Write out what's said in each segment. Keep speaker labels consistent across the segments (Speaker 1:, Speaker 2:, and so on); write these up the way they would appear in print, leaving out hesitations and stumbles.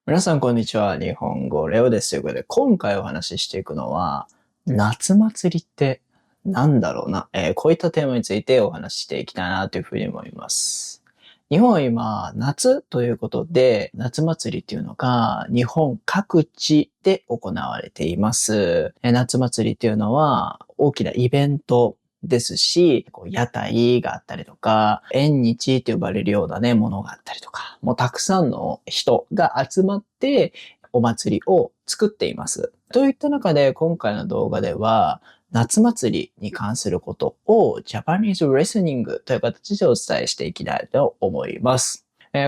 Speaker 1: 皆さん、こんにちは。日本語レオです。ということで、今回お話ししていくのは、夏祭りってなんだろうな。こういったテーマについてお話ししていきたいなというふうに思います。日本は今、夏ということで、夏祭りっていうのが日本各地で行われています。夏祭りっていうのは大きなイベントですし、屋台があったりとか、縁日と呼ばれるようなね、ものがあったりとか、もうたくさんの人が集まってお祭りを作っています。といった中で今回の動画では、夏祭りに関することを Japanese Listening という形でお伝えしていきたいと思います。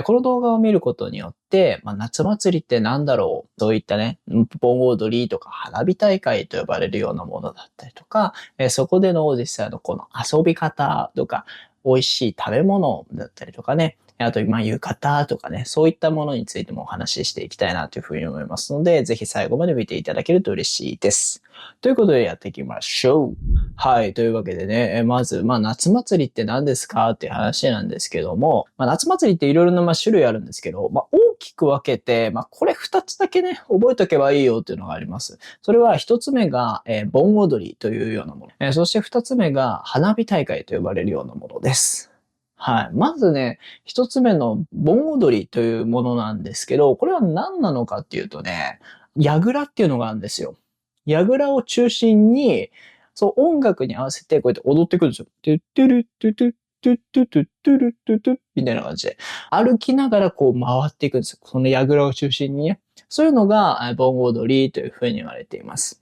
Speaker 1: この動画を見ることによって、夏祭りって何だろう、そういったね、盆踊りとか花火大会と呼ばれるようなものだったりとか、そこでの実際のこの遊び方とか、美味しい食べ物だったりとかね、あと、浴衣とかね、そういったものについてもお話ししていきたいなというふうに思いますので、ぜひ最後まで見ていただけると嬉しいです。ということでやっていきましょう。はい。というわけでね、まず、夏祭りって何ですかっていう話なんですけども、夏祭りっていろいろな種類あるんですけど、大きく分けて、これ2つだけね、覚えとけばいいよっていうのがあります。それは1つ目が、盆踊りというようなもの。そして2つ目が花火大会と呼ばれるようなものです。はい。まずね、一つ目の盆踊りというものなんですけど、これは何なのかっていうとね、櫓っていうのがあるんですよ。櫓を中心に、そう、音楽に合わせてこうやって踊ってくるんですよ。トゥットゥルットゥトゥットゥットゥトゥットゥルットゥトゥみたいな感じで。歩きながらこう回っていくんですよ。その櫓を中心にね。そういうのが盆踊りというふうに言われています。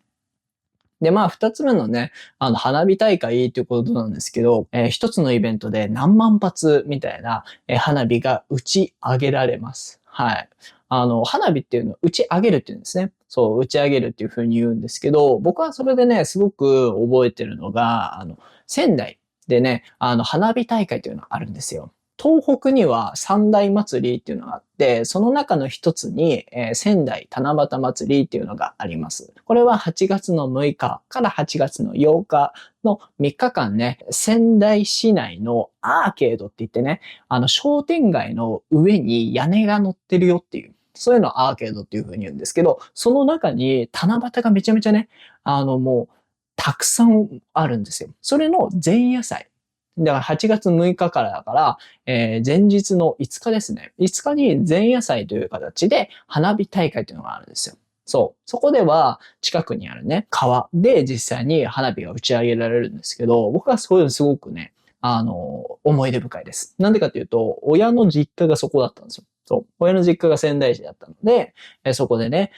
Speaker 1: で、二つ目のね、花火大会っていうことなんですけど、一つのイベントで何万発みたいな、花火が打ち上げられます。はい。花火っていうのを打ち上げるっていうんですね。そう、打ち上げるっていうふうに言うんですけど、僕はそれでね、すごく覚えてるのが、仙台でね、花火大会っていうのがあるんですよ。東北には三大祭りっていうのがあって、その中の一つに、仙台七夕祭りっていうのがあります。これは8月の6日から8月の8日の3日間ね、仙台市内のアーケードって言ってね、商店街の上に屋根が乗ってるよっていう、そういうのをアーケードっていう風に言うんですけど、その中に七夕がめちゃめちゃね、もう、たくさんあるんですよ。それの前夜祭。だから8月6日からだから、前日の5日ですね。5日に前夜祭という形で花火大会というのがあるんですよ。そう。そこでは近くにあるね、川で実際に花火が打ち上げられるんですけど、僕はそういうのすごくね、思い出深いです。なんでかっていうと、親の実家がそこだったんですよ。そう。親の実家が仙台市だったので、そこでね、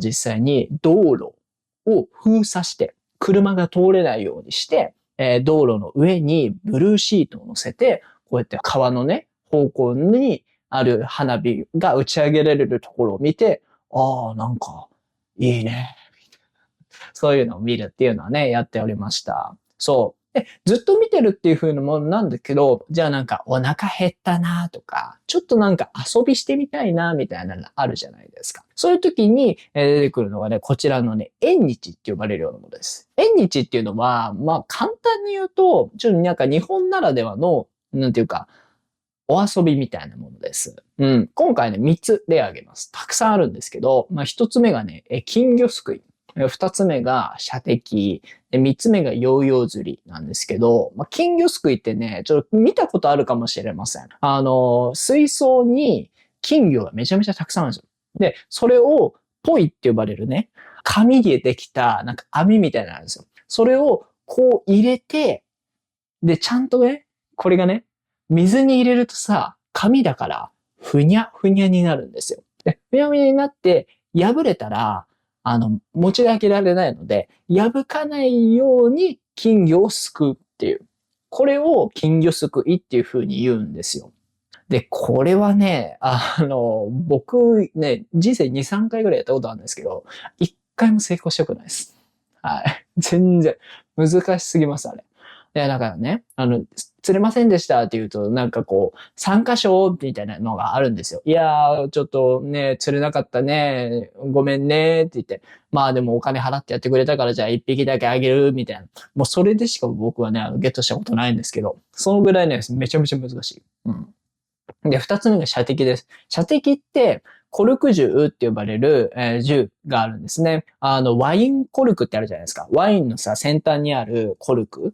Speaker 1: 実際に道路を封鎖して、車が通れないようにして、道路の上にブルーシートを乗せて、こうやって川のね、方向にある花火が打ち上げられるところを見て、ああ、なんか、いいね。そういうのを見るっていうのはね、やっておりました。そう。で、ずっと見てるっていう風なものなんだけど、じゃあなんかお腹減ったなとか、ちょっとなんか遊びしてみたいなみたいなのあるじゃないですか。そういう時に出てくるのがね、こちらのね、縁日って呼ばれるようなものです。縁日っていうのは、簡単に言うと、ちょっとなんか日本ならではの、なんていうか、お遊びみたいなものです。うん。今回ね、3つ例挙げます。たくさんあるんですけど、1つ目がね、金魚すくい。2つ目が射的。3つ目がヨーヨー釣りなんですけど、金魚すくいってね、ちょっと見たことあるかもしれません。水槽に金魚がめちゃめちゃたくさんあるんですよ。で、それをポイって呼ばれるね、紙でできたなんか網みたいなのあるんですよ。それをこう入れて、で、ちゃんとね、これがね、水に入れるとさ、紙だから、ふにゃふにゃになるんですよ。で、ふにゃふにゃになって、破れたら、持ち上げられないので、破かないように金魚をすくうっていう。これを金魚すくいっていう風に言うんですよ。で、これはね、僕ね、人生2、3回ぐらいやったことあるんですけど、1回も成功したくないです。はい。全然、難しすぎます、あれ。で、だからね、釣れませんでしたって言うと、なんかこう、参加賞みたいなのがあるんですよ。いやー、ちょっとね、釣れなかったね、ごめんねって言って、でもお金払ってやってくれたからじゃあ1匹だけあげるみたいな。もうそれでしか僕はね、ゲットしたことないんですけど、そのぐらいね、めちゃめちゃ難しい。うん。で、二つ目が射的です。射的って、コルク銃って呼ばれる、銃があるんですね。ワインコルクってあるじゃないですか。ワインのさ、先端にあるコルク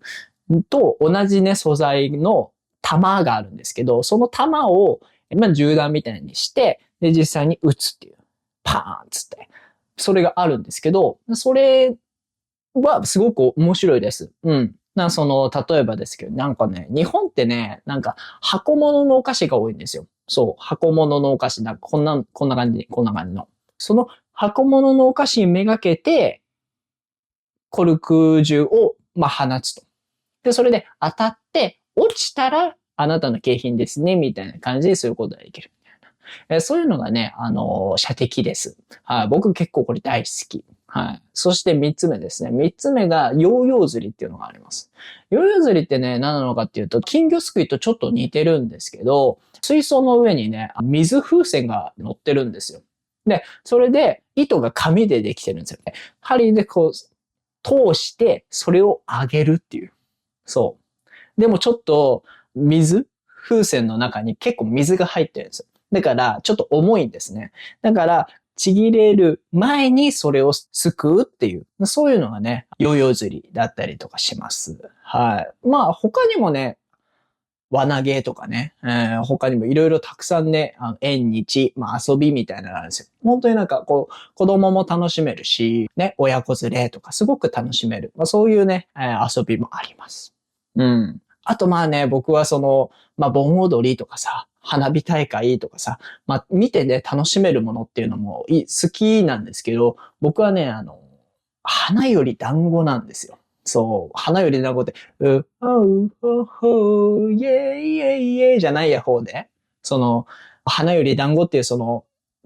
Speaker 1: と同じね、素材の弾があるんですけど、その弾を、銃弾みたいにして、で、実際に撃つっていう。パーンつって。それがあるんですけど、それはすごく面白いです。うん。例えばですけど、なんかね、日本ってね、なんか箱物のお菓子が多いんですよ。そう、箱物のお菓子、なんかこんな感じ、こんな感じの。その箱物のお菓子にめがけて、コルク銃を、放つと。で、それで当たって、落ちたら、あなたの景品ですね、みたいな感じですることができる。そういうのがね、射的です。はい。僕結構これ大好き。はい。そして三つ目ですね。三つ目がヨーヨー釣りっていうのがあります。ヨーヨー釣りってね、何なのかっていうと、金魚すくいとちょっと似てるんですけど、水槽の上にね、水風船が乗ってるんですよ。で、それで糸が紙でできてるんですよね。針でこう、通して、それを上げるっていう。そう。でもちょっと、風船の中に結構水が入ってるんですよ。だから、ちょっと重いんですね。だから、ちぎれる前にそれをすくうっていう、そういうのがね、ヨーヨー釣りだったりとかします。はい。他にもね、輪投げとかね、他にもいろいろたくさんね、縁日、遊びみたいなのがあるんですよ。本当になんかこう、子供も楽しめるし、ね、親子連れとかすごく楽しめる。そういうね、遊びもあります。うん。あと僕は盆踊りとかさ、花火大会とかさ、見てね、楽しめるものっていうのも好きなんですけど、僕はね、花より団子なんですよ。そう、花より団子って、イェイイェイイェイじゃない方で、花より団子っていう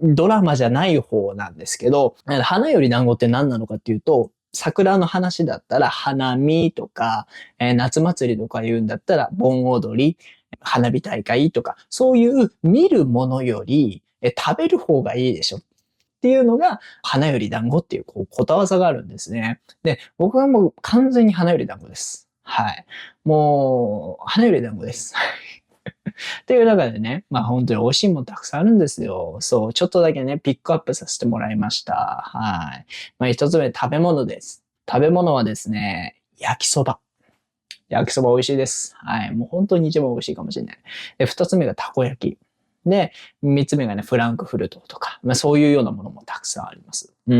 Speaker 1: ドラマじゃない方なんですけど、花より団子って何なのかっていうと、桜の話だったら花見とか、夏祭りとか言うんだったら盆踊り、花火大会とか、そういう見るものより、食べる方がいいでしょっていうのが、花より団子っていうことわざがあるんですね。で、僕はもう完全に花より団子です。はい。もう、花より団子です。っていう中でね、本当に美味しいものたくさんあるんですよ。そう、ちょっとだけね、ピックアップさせてもらいました。はい。一つ目、食べ物です。食べ物はですね、焼きそば。焼きそば美味しいです。はい。もう本当に一番美味しいかもしれない。で、二つ目がたこ焼き。で、三つ目がね、フランクフルトとか、そういうようなものもたくさんあります。い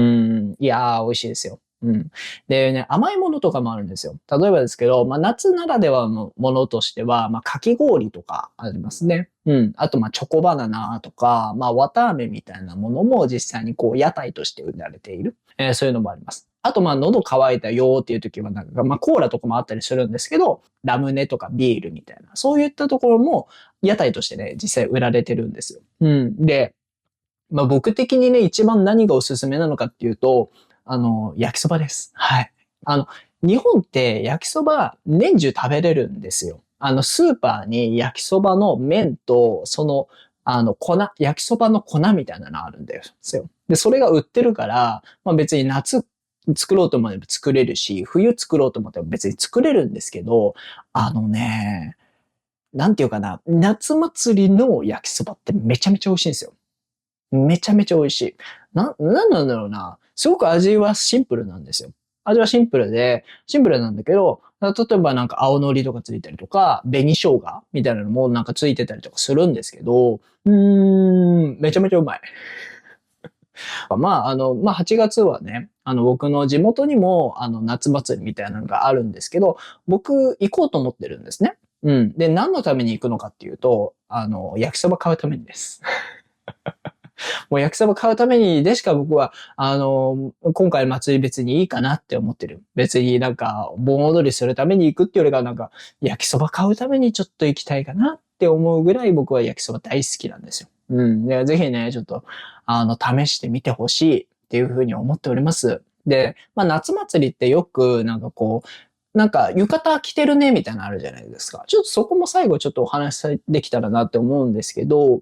Speaker 1: やー、美味しいですよ。うん。でね、甘いものとかもあるんですよ。例えばですけど、夏ならではのものとしては、かき氷とかありますね。うん。あと、チョコバナナとか、綿飴みたいなものも実際に屋台として売られている。そういうのもあります。あと、喉乾いたよっていう時はなんか、コーラとかもあったりするんですけど、ラムネとかビールみたいな、そういったところも屋台としてね、実際売られてるんですよ。うん。で、僕的にね、一番何がおすすめなのかっていうと、焼きそばです。はい。日本って焼きそば年中食べれるんですよ。スーパーに焼きそばの麺と、焼きそばの粉みたいなのあるんですよ。で、それが売ってるから、別に夏作ろうと思えば作れるし、冬作ろうと思っても別に作れるんですけど、なんていうかな、夏祭りの焼きそばってめちゃめちゃ美味しいんですよ。めちゃめちゃ美味しい。なんなんだろうな。すごく味はシンプルなんですよ。味はシンプルなんだけど、例えばなんか青のりとかついたりとか、紅生姜みたいなのもなんかついてたりとかするんですけど、めちゃめちゃうまい。8月はね、僕の地元にも、夏祭りみたいなのがあるんですけど、僕行こうと思ってるんですね。うん。で、何のために行くのかっていうと、焼きそば買うためにです。もう焼きそば買うためにでしか僕は、今回祭り別にいいかなって思ってる。別になんか、盆踊りするために行くっていうよりかなんか、焼きそば買うためにちょっと行きたいかなって思うぐらい僕は焼きそば大好きなんですよ。うん。で、ぜひね、ちょっと、試してみてほしいっていうふうに思っております。で、夏祭りってよく、なんか浴衣着てるねみたいなのあるじゃないですか。ちょっとそこも最後ちょっとお話できたらなって思うんですけど、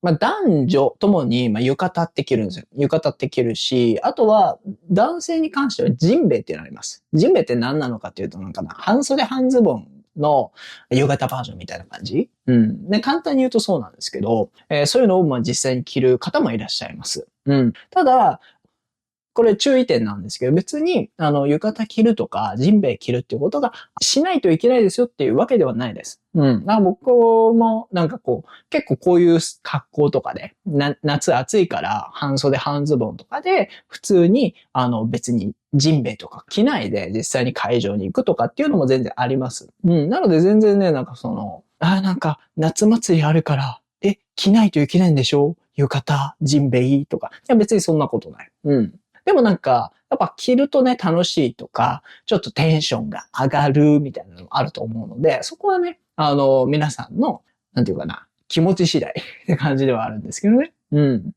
Speaker 1: 男女ともに、浴衣って着るんですよ。浴衣って着るし、あとは、男性に関してはジンベエっていうのがあります。ジンベエって何なのかっていうと、なんかな、半袖半ズボンの浴衣バージョンみたいな感じ。うん。で、簡単に言うとそうなんですけど、そういうのをまあ実際に着る方もいらっしゃいます。うん。ただ、これ注意点なんですけど、別に、浴衣着るとか、ジンベエ着るっていうことがしないといけないですよっていうわけではないです。うん。僕も、結構こういう格好とかで、夏暑いから半袖半ズボンとかで、普通に、別にジンベエとか着ないで実際に会場に行くとかっていうのも全然あります。うん。なので全然ね、夏祭りあるから、着ないといけないんでしょ浴衣、ジンベエとか。いや、別にそんなことない。うん。でもやっぱ着るとね、楽しいとか、ちょっとテンションが上がるみたいなのもあると思うので、そこはね、皆さんの、なんていうかな、気持ち次第って感じではあるんですけどね。うん。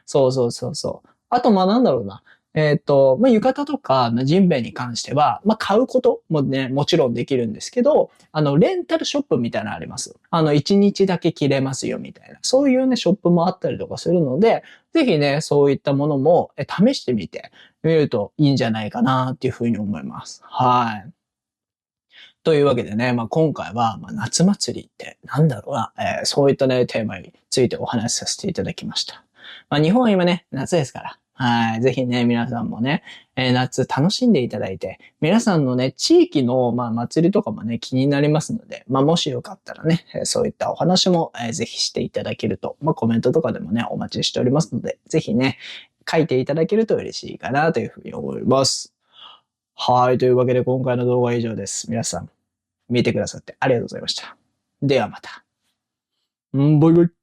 Speaker 1: そうそうそうそう。あと、まあなんだろうな。浴衣とか、ジンベエに関しては、買うこともね、もちろんできるんですけど、レンタルショップみたいなのあります。1日だけ着れますよ、みたいな。そういうね、ショップもあったりとかするので、ぜひね、そういったものも試してみてみるといいんじゃないかなっていうふうに思います。はい。というわけでね、今回は、夏祭りってなんだろうな、そういったね、テーマについてお話しさせていただきました。日本は今ね、夏ですから、はい。ぜひね、皆さんもね、夏楽しんでいただいて、皆さんのね、地域の、祭りとかもね、気になりますので、もしよかったらね、そういったお話も、ぜひしていただけると、コメントとかでもね、お待ちしておりますので、ぜひね、書いていただけると嬉しいかなというふうに思います。はい。というわけで今回の動画は以上です。皆さん、見てくださってありがとうございました。ではまた。バイバイ。